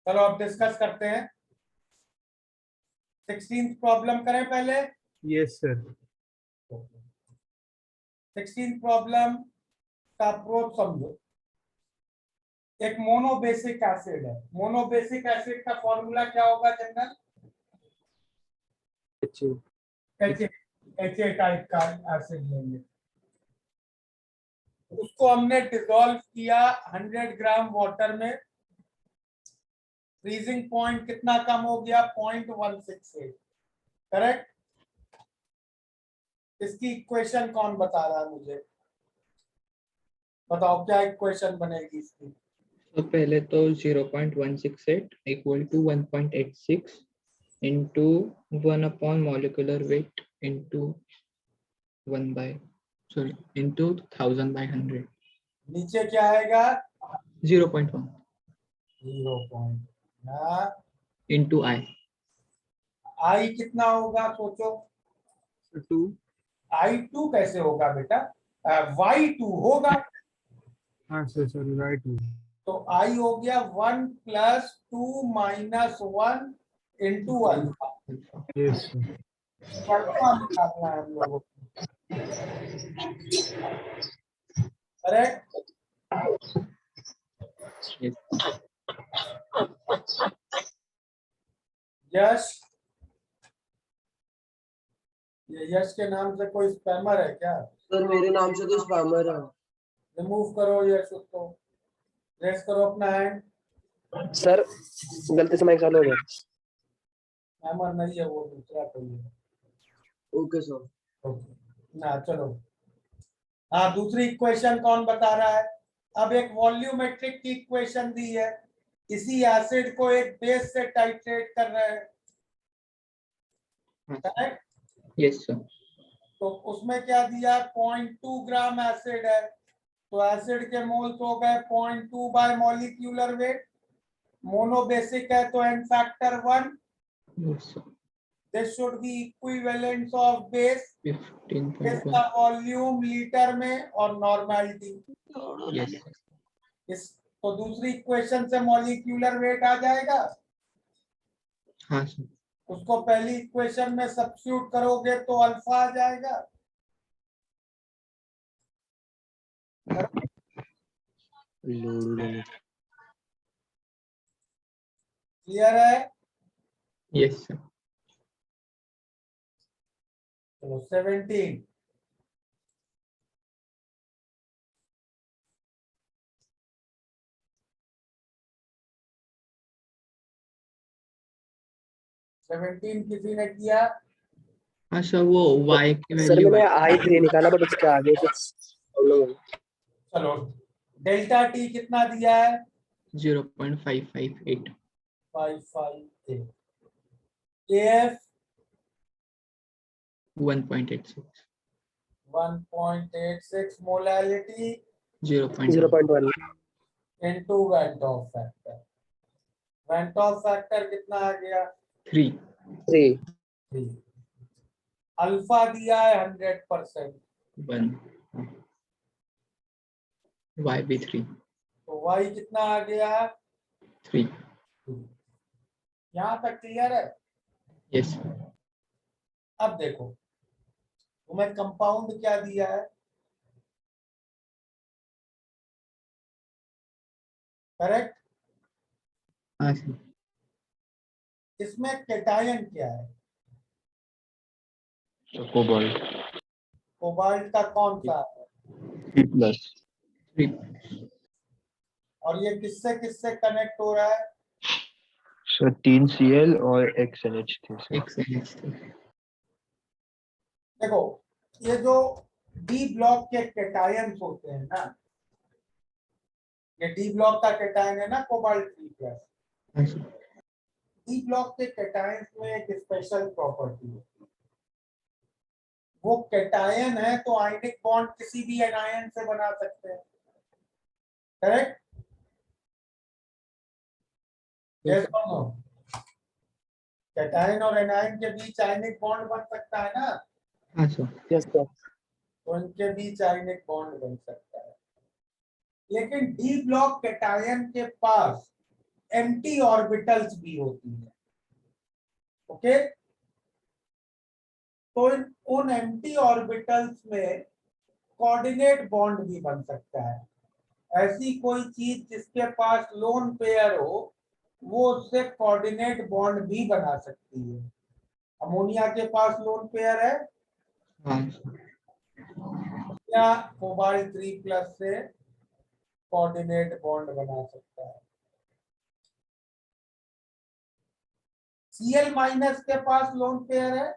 चलो अब डिस्कस करते हैं। 16th प्रॉब्लम करें पहले। Yes sir. 16th प्रॉब्लम का अप्रोच समझो। एक मोनोबेसिक एसिड है। मोनोबेसिक एसिड का फॉर्मूला क्या होगा जनरल? HA टाइप का एसिड लेंगे, उसको हमने डिसॉल्व किया 100 ग्राम वाटर में। फ्रीजिंग पॉइंट कितना कम हो गया? 0.168। करेक्ट। इसकी इक्वेशन कौन बता रहा है मुझे? बताओ क्या इक्वेशन बनेगी इसकी? तो पहले तो 0.168 equal to 1.86 into 1 upon molecular weight into 1000 by 100. नीचे क्या आएगा? 0.1 0. into I. आई कितना होगा सोचो? 2। I2 कैसे होगा बेटा? Y2 होगा। हाँ सर सर राइट। तो I हो गया 1 + 2 - 1 into alpha. Yes sir. Alpha निकालना है हम लोगों को। करेक्ट। Yes. यश, ये यश के नाम से कोई स्पैमर है क्या? सर मेरे नाम से तो स्पैमर है। रिमूव करो यश उसको। रेस करो अपना हैंड। सर गलती से माइक चालू हो गया। स्पैमर नहीं है वो, दूसरा कोई है। Okay sir. ओके ना, चलो। हाँ, दूसरी इक्वेशन कौन बता रहा है? अब एक वॉल्यूमेट्रिक की इक्वेशन दी है, इसी एसिड को एक बेस से टाइट्रेट कर रहे हैं। करेक्ट। Yes, sir. तो उसमें क्या दिया? 0.2 ग्राम एसिड है, तो एसिड के मोल्स हो गए 0.2 बाय मॉलिक्यूलर वेट। मोनोबेसिक है तो n factor 1। Yes, sir. This should be equivalent of base. इसका 15.1. वॉल्यूम लीटर में और नॉर्मेलिटी। Yes, sir. इस तो दूसरी इक्वेशन से मॉलिक्यूलर वेट आ जाएगा। हाँ सर। उसको पहली इक्वेशन में सब्स्टिट्यूट करोगे तो अल्फा आ जाएगा। क्लियर है? Yes, sir. चलो 17। किसी ने किया? हाँ सर, वो y की सर वैल्यू मैंने I3 निकाला बट उसके आगे कुछ प्रॉब्लम हो गई। चलो, डेल्टा टी कितना दिया है? 0.558. 558। KF 1.86. 1.86 molality 0.1. 0.1 into went of factor. Went of factor कितना आ गया? 3. 3 3। अल्फा दिया है 100%, 1. y भी 3. तो वाई कितना आ गया? 3. यहाँ तक क्लियर है? Yes. अब देखो, तुम्हें कंपाउंड क्या दिया है? करेक्ट। हाँ सर. इसमें कैटायन क्या है? कोबाल्ट। कोबाल्ट का कौन सा है? 3. और ये किससे किससे कनेक्ट हो रहा है? सर 3Cl और XNH3 सर। XNH3. देखो, ये जो डी ब्लॉक के कैटायंस होते हैं ना, ये डी ब्लॉक का कैटायन है ना कोबाल्ट 3+। हाँ सर. डी ब्लॉक के कैटायंस में एक स्पेशल प्रॉपर्टी है, वो कैटायन है तो आयनिक बॉन्ड किसी भी एनायन से बना सकते हैं। करेक्ट? यस और नो? कैटायन और एनायन के बीच आयनिक बॉन्ड बन सकता है ना? हाँ सर. Yes sir. तो इनके बीच आयनिक बॉन्ड बन सकता है। लेकिन डी ब्लॉक कैटायन के पास एम्प्टी ऑर्बिटल्स भी होती है। ओके, तो उन एम्प्टी ऑर्बिटल्स में कोऑर्डिनेट बॉन्ड भी बन सकता है। ऐसी कोई चीज जिसके पास लोन पेयर हो वो उससे कोऑर्डिनेट बॉन्ड भी बना सकती है। अमोनिया के पास लोन पेयर है हाँ या कोबाल्ट 3+ से कोऑर्डिनेट बॉन्ड बना सकता है। Cl- के पास लोन पेयर है,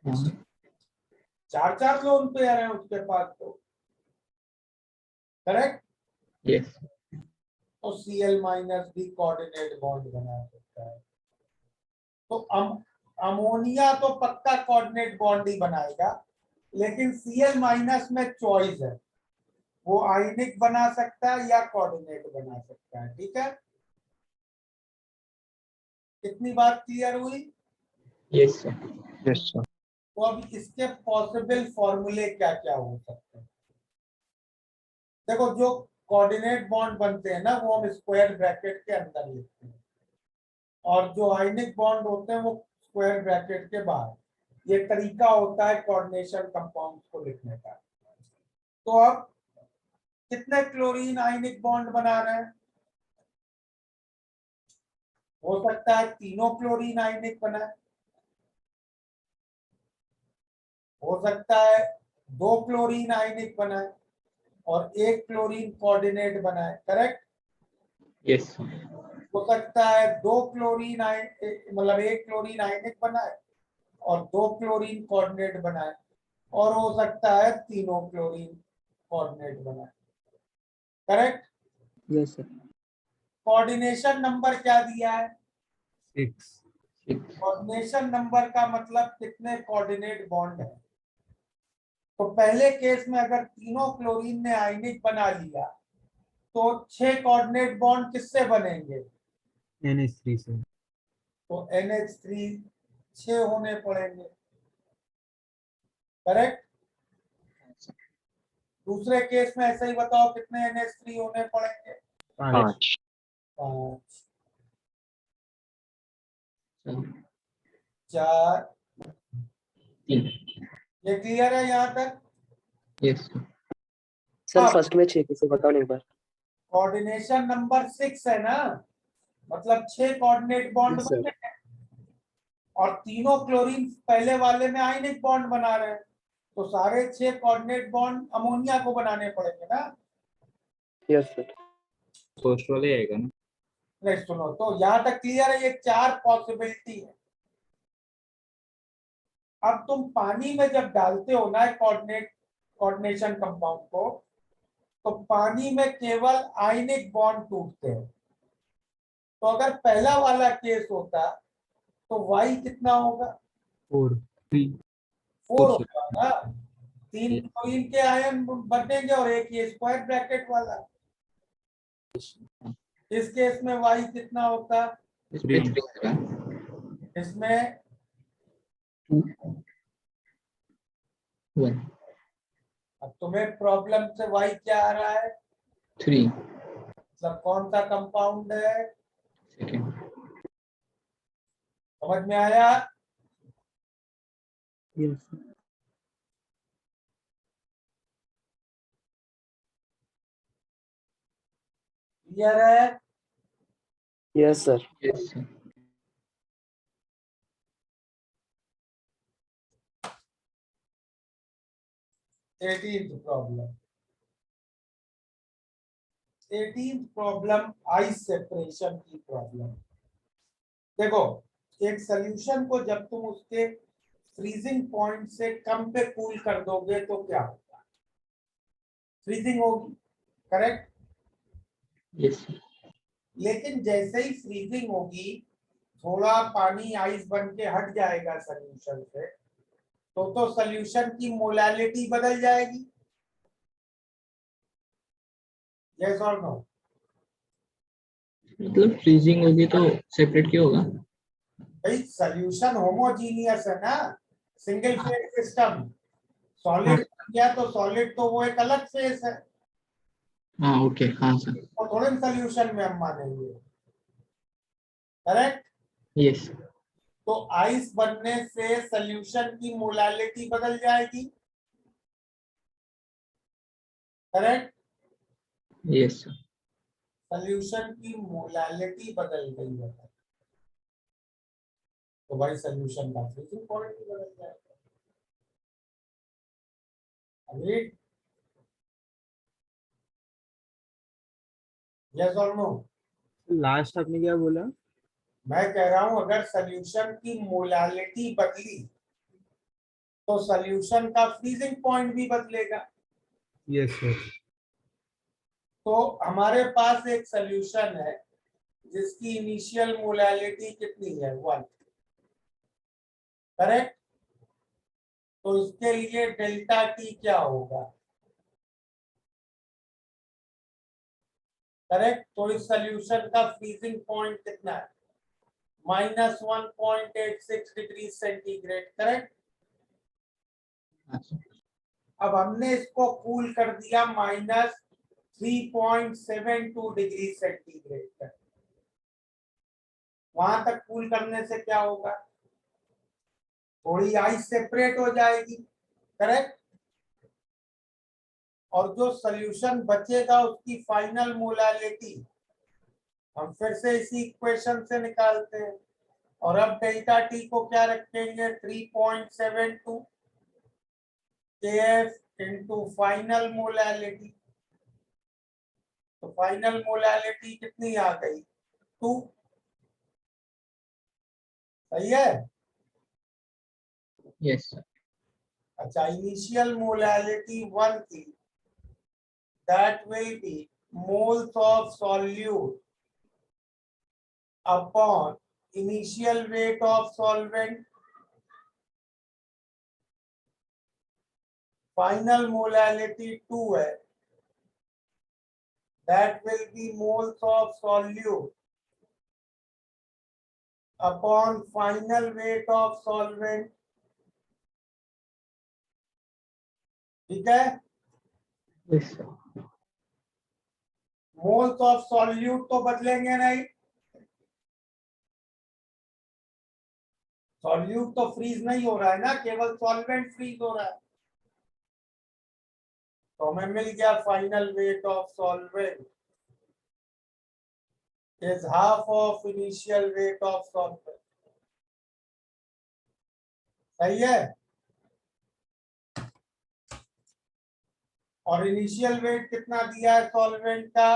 हाँ 4 लोन पेयर है उसके पास, तो करेक्ट। यस तो Cl- भी कोऑर्डिनेट बॉन्ड बना सकता है। तो अमोनिया तो पक्का कोऑर्डिनेट बॉन्ड ही बनाएगा, लेकिन Cl- में चॉइस है, वो आयनिक बना सकता है या कोऑर्डिनेट बना सकता है। ठीक है, कितनी बात क्लियर हुई? Yes sir. Yes, sir. तो अब इसके पॉसिबल फॉर्मूले क्या क्या हो सकते हैं? देखो, जो कोऑर्डिनेट बॉन्ड बनते हैं ना वो हम स्क्वायर ब्रैकेट के अंदर लिखते हैं, और जो आयनिक बॉन्ड होते हैं वो स्क्वायर ब्रैकेट के बाहर। ये तरीका होता है कोऑर्डिनेशन कंपाउंड्स को लिखने का। तो अब कितने क्लोरीन आयनिक बॉन्ड बना रहे हैं? हो सकता है तीनों क्लोरीन आयनिक बनाए, हो सकता है 2 क्लोरीन आयनिक बनाए और 1 क्लोरीन कोऑर्डिनेट बनाए। करेक्ट। यस हो सकता है 2 क्लोरीन मतलब 1 क्लोरीन आयनिक बनाए और 2 क्लोरीन कोऑर्डिनेट बनाए, और हो सकता है तीनों क्लोरीन कोऑर्डिनेट बनाए। Correct. Yes sir. Coordination number क्या दिया है? 6। कोऑर्डिनेशन नंबर का मतलब कितने कोऑर्डिनेट बॉन्ड है। तो पहले केस में अगर तीनों क्लोरीन ने आयनिक बना लिया तो 6 कोऑर्डिनेट बॉन्ड किससे बनेंगे? NH3 से। तो NH3 6 होने पड़ेंगे। करेक्ट। दूसरे केस में ऐसे ही बताओ कितने NH3 होने पड़ेंगे? 5. 5, 4। 3 ये क्लियर है यहाँ तक? यस सर हाँ। फर्स्ट में 6 किसे बताओ एक बार। कोऑर्डिनेशन नंबर 6 है ना, मतलब 6 कोऑर्डिनेट बॉन्ड Yes, sir. बने हैं और तीनों क्लोरीन पहले वाले में आयनिक बॉन्ड बना रहे हैं, तो सारे 6 कोऑर्डिनेट बॉन्ड अमोनिया को बनाने पड़ेंगे ना। Yes sir. फर्स्ट वाले आएगा ना। नहीं, सुनो, तो यहाँ तक क्लियर है? ये 4 पॉसिबिलिटी है। अब तुम पानी में जब डालते हो ना कोऑर्डिनेशन कंपाउंड को, तो पानी में केवल आयनिक बॉन्ड टूटते हैं। तो अगर पहला वाला केस होता तो Y कितना होगा? 4 3 4 4 होगा ना। 3 क्लोरीन के आयन बनेंगे और एक ये स्क्वायर ब्रैकेट वाला। इस केस में Y कितना होता? इसमें 1 अब तुम्हें प्रॉब्लम से Y क्या आ रहा है? 3 मतलब कौन सा कंपाउंड है? सेकेंड समझ में आया? यस क्लियर है? Yes sir. Yes 18th problem. 18th problem ice separation की प्रॉब्लम। देखो, एक सॉल्यूशन को जब तुम उसके फ्रीजिंग पॉइंट से कम पे कूल कर दोगे तो क्या होगा? फ्रीजिंग होगी। करेक्ट। यस लेकिन जैसे ही फ्रीजिंग होगी, थोड़ा पानी आइस बन के हट जाएगा सॉल्यूशन से, तो सॉल्यूशन की मोलालिटी बदल जाएगी। यस और नो? मतलब फ्रीजिंग होगी तो सेपरेट क्यों होगा? भाई सॉल्यूशन होमोजीनियस है ना, सिंगल फेज सिस्टम। सॉलिड बन गया तो सॉलिड तो वो एक अलग फेज है। हाँ ओके हाँ सर और थोड़े सोल्यूशन में हम मानेंगे, करेक्ट। यस तो आइस बनने से सोल्यूशन की मोलालिटी बदल जाएगी, करेक्ट। यस सर सोल्यूशन की मोलालिटी बदल गई है तो भाई सोल्यूशन का फ्रीजिंग पॉइंट भी बदल जाएगा। अग्रीड? यस और नो? लास्ट आपने क्या बोला? मैं कह रहा हूं अगर सोल्यूशन की मोलालिटी बदली तो सोल्यूशन का फ्रीजिंग पॉइंट भी बदलेगा। Yes sir. तो हमारे पास एक सोल्यूशन है जिसकी इनिशियल मोलालिटी कितनी है, 1, करेक्ट। तो इसके लिए डेल्टा टी क्या होगा, करेक्ट। तो इस सोल्यूशन का फ्रीजिंग पॉइंट कितना है, -1.86 डिग्री सेंटीग्रेड, करेक्ट। अब हमने इसको कूल कर दिया -3.72 डिग्री सेंटीग्रेड तक। वहां तक कूल करने से क्या होगा, थोड़ी आइस सेपरेट हो जाएगी, करेक्ट। और जो सोल्यूशन बचेगा उसकी फाइनल मोलालिटी हम फिर से इसी इक्वेशन से निकालते हैं। और अब डेल्टा टी को क्या रखेंगे, 3.72 kf इंटू फाइनल मोलालिटी। तो फाइनल मोलालिटी कितनी आ गई, 2, सही है। यस सर अच्छा, इनिशियल मोलालिटी 1 थी, that will be moles of solute upon initial weight of solvent, final molality 2 है, that will be moles of solute upon final weight of solvent, ठीक है। Yes sir moles of solute तो बदलेंगे नहीं, solute तो freeze नहीं हो रहा है ना, केवल सॉल्वेंट फ्रीज हो रहा है। तो हमें मिल गया final weight of solvent is half of initial weight of solvent, सही है। और इनिशियल वेट कितना दिया है सॉल्वेंट का,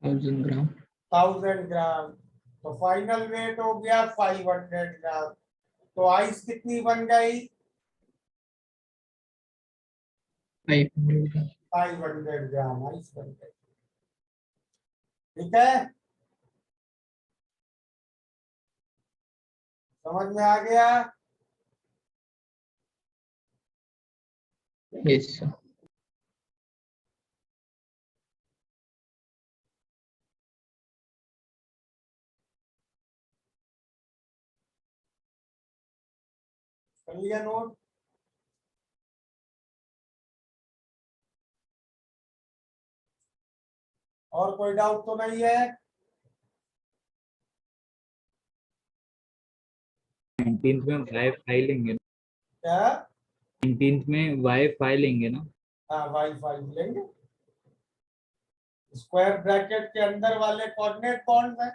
1000 ग्राम 1000 ग्राम। तो फाइनल वेट हो गया 500 ग्राम। तो आइस कितनी बन गई, 500 ग्राम 500 ग्राम आइस बन गई, ठीक है। समझ में आ गया? यस सर कर लिया नोट? और कोई डाउट तो नहीं है? 19th में वाई फाई लेंगे ना, क्या? 19th में वाई फाई लेंगे ना। हाँ वाई-फाई लेंगे, स्क्वायर ब्रैकेट के अंदर वाले कोऑर्डिनेट बॉन्ड है।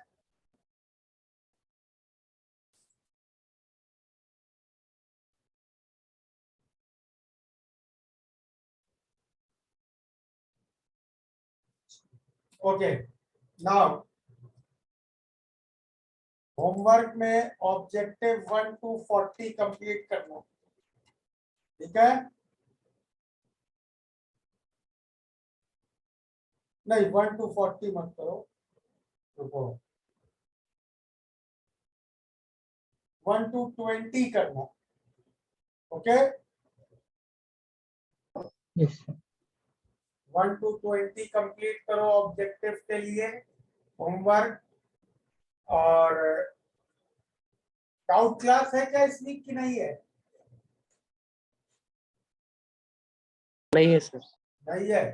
ओके, नाउ होमवर्क में ऑब्जेक्टिव 1 to 40 कंप्लीट करना, ठीक है। नहीं 1 to 40 मत करो, रुको, 1 to 20 करना, okay. Yes sir 1 to 20 complete करो ऑब्जेक्टिव के लिए होमवर्क। और डाउट क्लास है क्या इस वीक की नहीं है? नहीं है सर। नहीं है,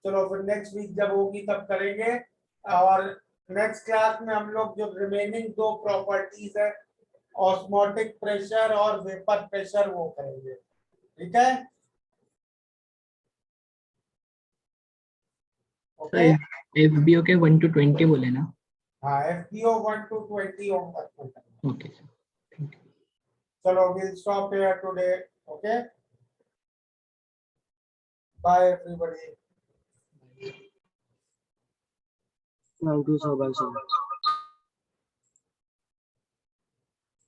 चलो फिर नेक्स्ट वीक जब होगी तब करेंगे। और नेक्स्ट क्लास में हम लोग जो रिमेनिंग दो प्रॉपर्टीज है, ऑस्मोटिक प्रेशर और वेपर प्रेशर, वो करेंगे। ठीक है, ओके। FBO के 1 to 20 बोले ना? हाँ, FPO 1 to 20 ओम तक में करना। Okay, sir. Thank you. चलो we'll stop here today, okay? Bye everybody. Thank you, sir. Bye, sir.